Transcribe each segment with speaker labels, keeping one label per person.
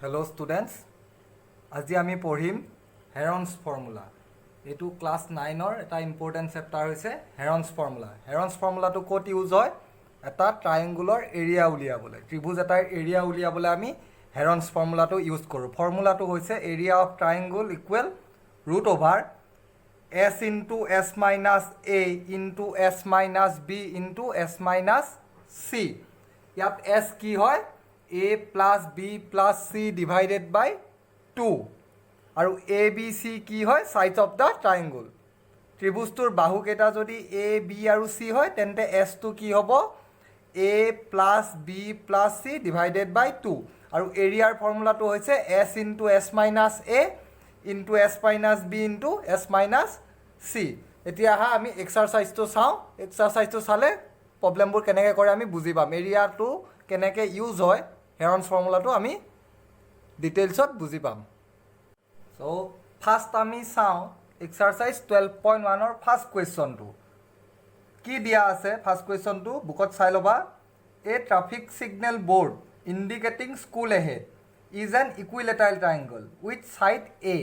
Speaker 1: Hello students, আজি আমি পঢ়িম হেৰনছ ফৰ্মুলা। এইটো ক্লাছ 9ৰ এটা ইম্পৰ্টেণ্ট চেপ্টাৰ হৈছে হেৰনছ ফৰ্মুলা। হেৰনছ ফৰ্মুলাটো ক'ত ইউজ হয়? এটা ট্ৰায়েংগুলৰ এৰিয়া উলিয়াবলৈ, ত্ৰিভুজ এটাৰ এৰিয়া উলিয়াবলৈ আমি হেৰনছ ফৰ্মুলাটো ইউজ কৰোঁ। ফৰ্মুলাটো হৈছে area of triangle equal root over s into s minus a into s minus b into s minus c। ইয়াত s কি হয়? a plus b plus c divided by 2 আৰু a b c কি হয়? সাইডছ of the ট্ৰায়েংগুল। ত্ৰিভুজটোৰ বাহুকেইটা যদি a b আৰু c হয় তেন্তে s টো কি হ'ব? a plus b plus c divided by 2 আৰু এৰিয়াৰ ফৰ্মুলাটো হৈছে s into s minus a into s minus b into s minus c। এতিয়া আহা আমি এক্সাৰচাইজটো চাওঁ। এক্সাৰচাইজটো চালে প্ৰব্লেমবোৰ কেনেকৈ কৰে আমি বুজি পাম। এৰিয়াটো কেনেকৈ ইউজ হয় হেৰনছ ফৰ্মুলাটো আমি ডিটেইলছত বুজি পাম। চ' ফাৰ্ষ্ট আমি চাওঁ এক্সাৰচাইজ 12.1ৰ ফাৰ্ষ্ট কুৱেশ্যনটো। কি দিয়া আছে ফাৰ্ষ্ট কুৱেশ্যনটো বুকত চাই ল'বা। A traffic signal board indicating school ahead is an equilateral triangle with side a.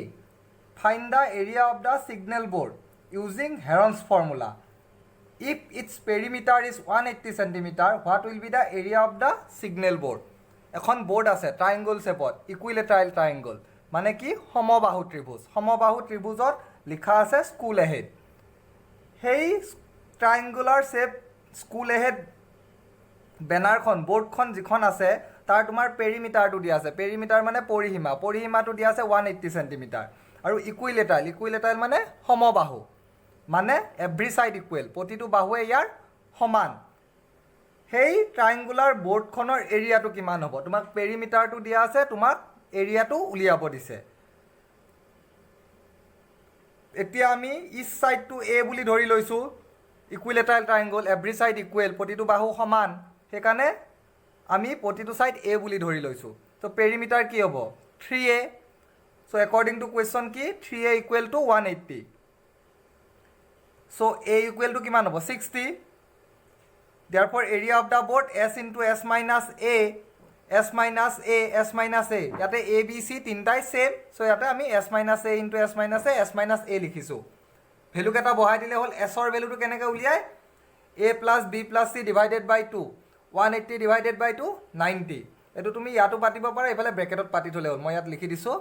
Speaker 1: Find the area of the signal board using Heron's formula. If its perimeter is 180 cm, what will be the area of the signal board? এখন board আছে triangle শেপত, equilateral triangle মানে কি? সমবাহু ত্ৰিভুজ। সমবাহু ত্ৰিভুজত লিখা আছে school ahead. সেই ট্ৰায়েংগুলাৰ shape school ahead বেনাৰখন বৰ্ডখন যিখন আছে তাৰ তোমাৰ পেৰিমিটাৰটো দিয়া আছে। পেৰিমিটাৰ মানে পৰিসীমা, পৰিসীমাটো দিয়া আছে 180 cm। আৰু ইকুইলেটাৰেল মানে সমবাহু মানে এভৰি ছাইড ইকুৱেল, প্ৰতিটো বাহুৱে ইয়াৰ সমান। সেই ট্ৰায়েংগুলাৰ বৰ্ডখনৰ এৰিয়াটো কিমান হ'ব? তোমাক পেৰিমিটাৰটো দিয়া আছে, তোমাক এৰিয়াটো উলিয়াব দিছে। এতিয়া আমি ইচ ছাইডটো এ বুলি ধৰি লৈছোঁ। Equilateral triangle, every side equal, প্ৰতিটো বাহু সমান, সেইকাৰণে আমি প্ৰতিটো ছাইড এ বুলি ধৰি লৈছোঁ। ত' পেৰিমিটাৰ কি হ'ব? 3a। So' according to question কি? 3a equal to 180। So a equal to কিমান হ'ব? 60. Therefore area of the board s into s minus a, s minus a, s minus a। ইয়াতে a b c তিনটাই same. So ইয়াতে আমি s minus a into s minus a, s minus a লিখিছোঁ। Value কেইটা বহাই দিলে হ'ল। s ৰ ভ্যালুটো কেনেকৈ উলিয়াই? a plus b plus c divided by 2, 180 divided by 2 90। এইটো তুমি ইয়াতো পাতিব পাৰা, এইফালে ব্ৰেকেটত পাতি থলে হ'ল। মই ইয়াত লিখি দিছোঁ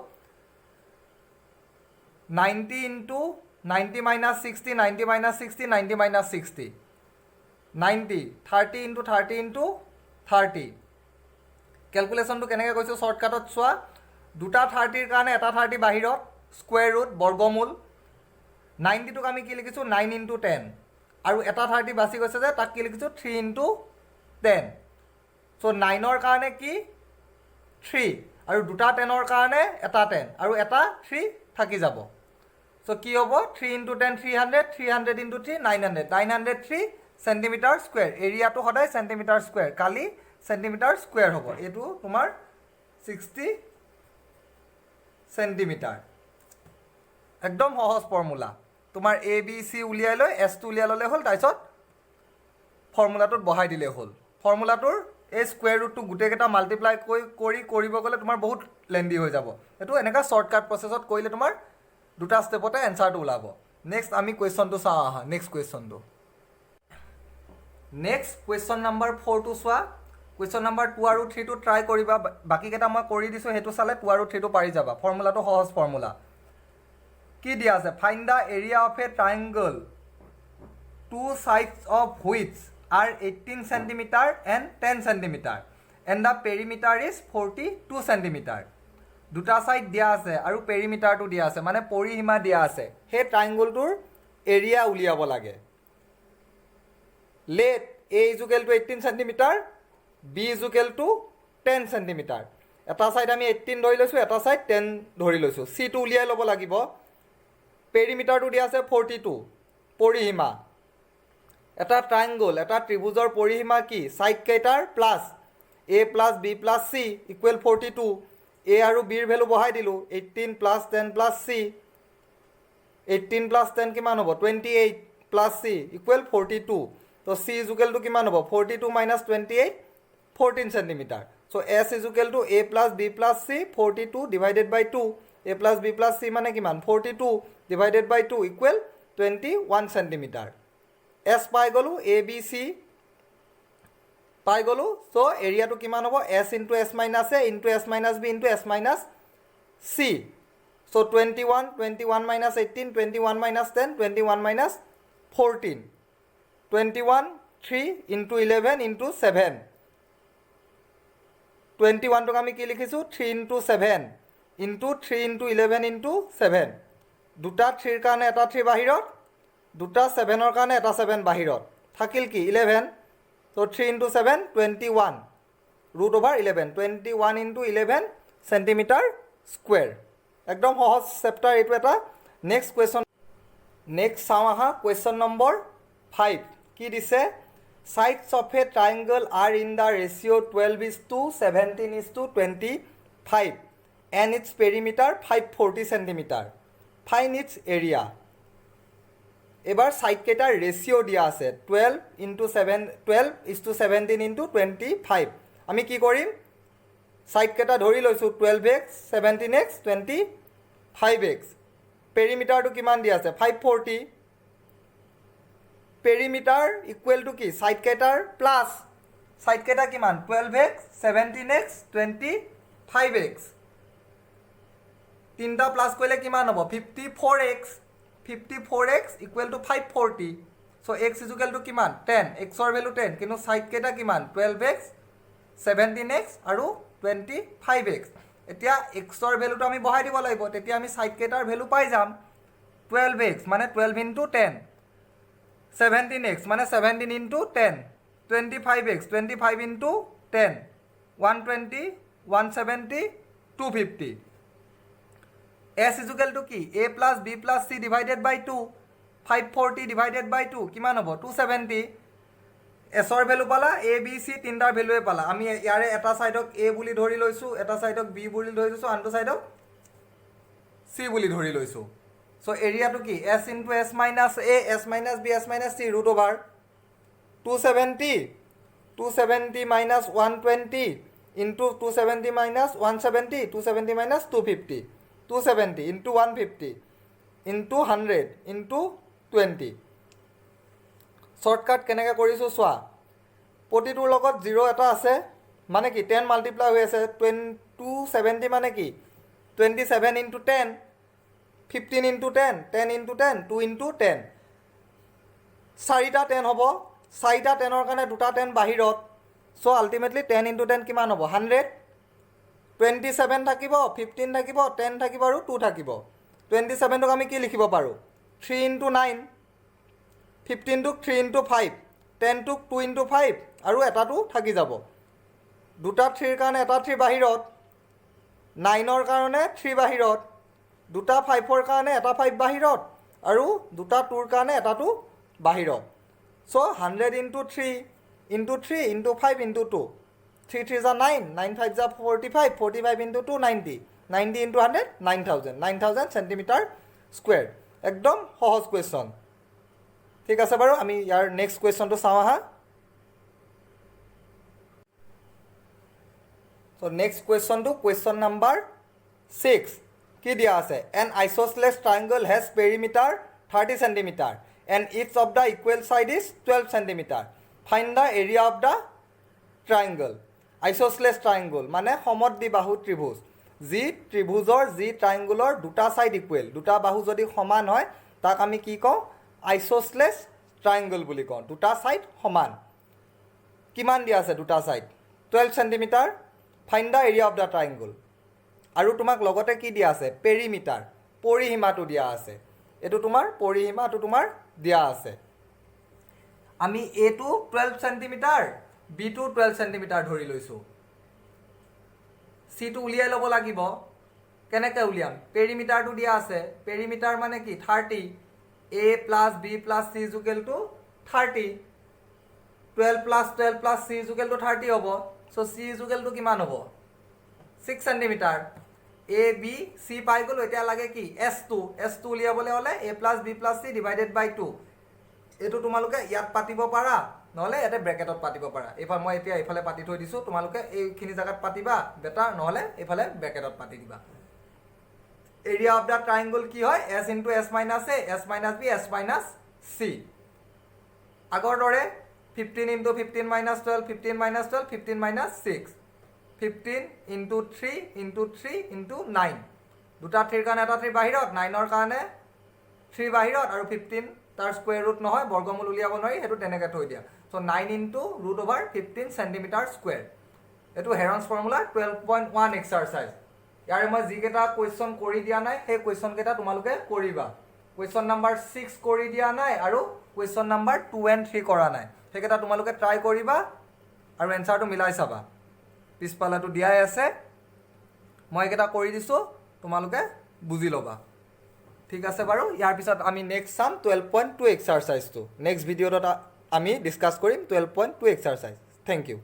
Speaker 1: 90 into 90 minus 60, 90 minus 60, 90 minus 60, 90, 30 into 30 into 30। কেলকুলেশ্যনটো কেনেকৈ কৈছোঁ শ্বৰ্টকাটত চোৱা। দুটা 30ৰ কাৰণে এটা 30 বাহিৰত, স্কুৱেৰ ৰুট বৰ্গমূল। 90টোক আমি কি লিখিছোঁ? 9 into 10। আৰু এটা 30 বাচি গৈছে যে তাক কি লিখিছোঁ? 3 into 10। চ' 9ৰ কাৰণে কি? 3 আৰু দুটা 10ৰ কাৰণে এটা 10 আৰু এটা 3 থাকি যাব। So কি হ'ব? 3 into 10 300, 300 into 3 900, 903 সেন্টিমিটাৰ স্কুৱেৰ। এৰিয়াটো সদায় সেন্টিমিটাৰ স্কুৱেৰ, কালি সেন্টিমিটাৰ স্কুৱেৰ হ'ব। এইটো তোমাৰ 60 সেন্টিমিটাৰ। একদম সহজ ফৰ্মুলা। তোমাৰ এ বি চি উলিয়াই লৈ এছটো উলিয়াই ল'লে হ'ল, তাৰপিছত ফৰ্মুলাটোত বহাই দিলে হ'ল। ফৰ্মুলাটোৰ এই স্কুৱেৰ ৰুটটো গোটেইকেইটা মাল্টিপ্লাই কৰিব গ'লে তোমাৰ বহুত লেন্দি হৈ যাব। এইটো এনেকুৱা শ্বৰ্টকাট প্ৰচেছত কৰিলে তোমাৰ দুটা ষ্টেপতে এনচাৰটো ওলাব। নেক্সট আমি কুৱেশ্যনটো চাওঁ আহা। নেক্সট কুৱেশ্যনটো, নেক্সট কুৱেশ্যন নাম্বাৰ 4টো চোৱা। কুৱেশ্যন নাম্বাৰ 2 আৰু 3টো ট্ৰাই কৰিবা। বাকীকেইটা মই কৰি দিছোঁ, সেইটো চালে 2 আৰু 3টো পাৰি যাবা। ফৰ্মুলাটো সহজ ফৰ্মুলা। কি দিয়া আছে? Find the area of a triangle two sides of which are 18 cm and 10 cm and the perimeter is 42 cm। দুটা ছাইড দিয়া আছে আৰু পেৰিমিটাৰটো দিয়া আছে, মানে পৰিসীমা দিয়া আছে। সেই ট্ৰায়েংগলটোৰ এৰিয়া উলিয়াব লাগে। Let a equal to 18 cm, b equal to 10 cm। এটা ছাইড আমি 18 ধৰি লৈছোঁ, এটা ছাইড 10 ধৰি লৈছোঁ। চিটো উলিয়াই ল'ব লাগিব। পেৰিমিটাৰটো দিয়া আছে 42, পৰিসীমা। এটা ট্ৰায়েংগল, এটা ত্ৰিভুজৰ পৰিসীমা কি? ছাইড কেইটাৰ plus a plus b plus c equal 42। a আৰু bৰ ভেলু বহাই দিলোঁ, 18 প্লাছ 10 প্লাছ c। 18 প্লাছ 10 কিমান হ'ব? 28 প্লাছ c ইকুৱেল 42। তো c ইজুকেল টু কিমান হ'ব? 42 minus 28, 14 centimeter. So S is equal to A plus B plus C 42 divided by 2. A plus B plus C মানে কিমান 42 divided by 2 equal 21 centimeter. S পাই গলো A B C পাই গলো. So area to কিমান হ'ব S into S minus A into S minus B into S minus C. So 21 minus 18, 21 minus 10, 21 minus 14. 21 3 into 11 into 7. 21 to আমি কি লিখিছো 3 into 7 into 3 into 11 into 7. দুটা 3 ৰ কাৰণে এটা 3 বাহিৰত, দুটা 7 ৰ কাৰণে এটা 7 বাহিৰত। থাকিল কি 11. So 3 into 7 21 root over 11. 21 into 11 centimeter square. একদম সহজ চেপ্টাৰ এইটো এটা। নেক্সট কুৱেশ্যন, নেক্সট চাওঁ আহা কুৱেশ্যন নম্বৰ 5 কি দিছে sides of a triangle are in the ratio 12:17:25 and its perimeter 540 centimeter. Find its area. এবাৰ সাইড কেইটাৰ ৰেশিও দিয়া আছে 12:17:25. আমি কি কৰিম সাইড কেইটা ধৰি লৈছো 12x 17x 25x. পেৰিমিটাৰটো কিমান দিয়া আছে 540. পেৰিমিটাৰ ইকুৱেল টু কি সাইড কেইটাৰ প্লাস সাইড কেইটা কিমান 12x 17x 25x. তিনটা প্লাস কৰিলে কিমান হ'ব 54x. 54x equal to 540. So x is equal to কিমান 10. x ৰ ভ্যালু 10 কিন্তু সাইড কেইটা কিমান 12x 17x আৰু 25x. এতিয়া x ৰ ভ্যালুটো আমি বহাই দিব লাগিব, তেতিয়া আমি সাইড কেইটাৰ ভ্যালু পাই যাম 12x মানে 12 into 10, 17x মানে 17 into 10, 25x 25 into 10, 120 170 250. S is equal to কি A plus B plus C divided by 2. 540 divided by 2 কিমান হ'ব 270. S ৰ ভ্যালু পালা A B C তিনটাৰ ভ্যালুৱে পালা। আমি ইয়াৰে এটা সাইডক A বুলি ধৰি লৈছো, এটা সাইডক B বুলি ধৰি লৈছো, আনটো সাইডক C বুলি ধৰি লৈছো। সো এৰিয়াটো কি S into S minus A S minus B S minus C root over 270 minus 120 into 270 minus 170 270 minus 250. 270 into 150 into 100 into 20. Shortcut কেনেকৈ কৰিছো চোৱা, প্ৰতিটোৰ লগত 0 এটা আছে মানে কি 10 মাল্টিপ্লাই হৈ আছে 270 মানে কি 27 into 10, 15 into 10, 10 into 10, 2 into 10. চাৰিটা 10 হ'ব, চাৰিটা 10 ৰ কাৰণে দুটা 10 বাহিৰত। সো আলটিমেটলি 10 into 10 কিমান হ'ব 100. 27 থাকিব, 15 থাকিব, 10 থাকিব আৰু 2 থাকিব। 27 টোক আমি কি লিখিব পাৰো 3 into 9, 15 টোক 3 into 5, 10 টোক 2 into 5 আৰু এটাটো থাকি যাব। দুটা 3 ৰ কাৰণে এটা 3 বাহিৰত, 9 ৰ কাৰণে 3 বাহিৰত, দুটা 5 ৰ কাৰণে এটা 5 বাহিৰত আৰু দুটা 2 ৰ কাৰণে এটাটো বাহিৰত। So 100 into 3 into 3 into 5 into 2, 3 3 is 9, 9 5 is 45, 45 into 2 90, 90 into 100 9000 centimeter square. একদম সহজ কুৱেশ্যন। ঠিক আছে বাৰু, আমি ইয়াৰ নেক্সট কুৱেশ্যনটো চাওঁ আহা। সো নেক্সট কুৱেশ্যনটো কুৱেশ্যন নাম্বাৰ 6 কি দিয়া আছে an isosceles triangle has perimeter 30 centimeter and each of the equal side is 12 centimeter. Find the area of the triangle. Isosceles triangle মানে সমদ্বিবাহু ত্ৰিভুজ। যি ত্ৰিভুজৰ যি ট্ৰায়াঙ্গুলৰ দুটা সাইড ইকুৱেল, দুটা বাহু যদি সমান হয় তাক আমি কি কওঁ আইসোসেলেস ট্ৰায়াঙ্গল বুলি কওঁ। দুটা সাইড সমান, কিমান দিয়া আছে দুটা side 12 centimetre. Find the area of the ট্ৰায়াঙ্গল। আৰু তোমাক লগতে কি দিয়া আছে পেৰিমিটাৰ, পৰিসীমাটো দিয়া আছে। এইটো তোমাৰ পৰিসীমাটো তোমাৰ দিয়া আছে। আমি এটো 12 সেন্টিমিটাৰ, বি টো 12 সেন্টিমিটাৰ ধৰি লৈছো। সি টো উলিয়াই ল'ব লাগিব। কেনেকৈ উলিয়াম পেৰিমিটাৰটো দিয়া আছে, পেৰিমিটাৰ মানে কি 30, a plus b plus c is equal to 30, 12 plus 12 plus c is equal to 30 হ'ব। So c is equal to কিমান হ'ব 6 সেন্টিমিটাৰ। a b c পাই গ'লো, এতিয়া লাগে কি s2 উলিয়াবলৈ হ'লে a plus b plus c divided by 2। এইটো তোমালোকে ইয়াত পাতিব পাৰা নহ'লে ইয়াতে ব্ৰেকেটত পাতিব পাৰা এইফালে মই এতিয়া এইফালে পাতি থৈ দিছোঁ তোমালোকে এইখিনি জেগাত পাতিবা বেটাৰ নহ'লে এইফালে ব্ৰেকেটত পাতি দিবা এৰিয়া অফ দ্য ট্ৰাইংগল কি হয় s into s minus a s minus b s minus c আগৰ দৰে 15 into 15 minus 12 15 minus 12 15 minus 6 15 into 3 into 3 into 9 দুটা 3 কাৰণে এটা 3 বাহিৰত 9ৰ কাৰণে 3 বাহিৰত আৰু 15 তাৰ স্কুৱেৰ ৰুট নহয় বৰ্গমূল উলিয়াব নোৱাৰি সেইটো তেনেকৈ থৈ দিয়া চ' 9 into root over 15 centimetre square এইটো হেৰনছ ফৰ্মুলা 12.1 এক্সাৰচাইজ ইয়াৰে মই যিকেইটা কুৱেশ্যন কৰি দিয়া নাই সেই কুৱেশ্যনকেইটা তোমালোকে কৰিবা কুৱেশ্যন নাম্বাৰ 6 কৰি দিয়া নাই আৰু কুৱেশ্যন নাম্বাৰ 2 and 3 কৰা নাই সেইকেইটা তোমালোকে ট্ৰাই কৰিবা আৰু এনচাৰটো মিলাই চাবা পিছফালেটো দিয়াই আছে মই এইকেইটা কৰি দিছোঁ তোমালোকে বুজি ল'বা ঠিক আছে বাৰু ইয়াৰ পিছত আমি নেক্সট চাম 12.2 এক্সাৰচাইজটো নেক্সট ভিডিঅ'ত আমি ডিছকাছ কৰিম 12.2 এক্সাৰচাইজ থেংক ইউ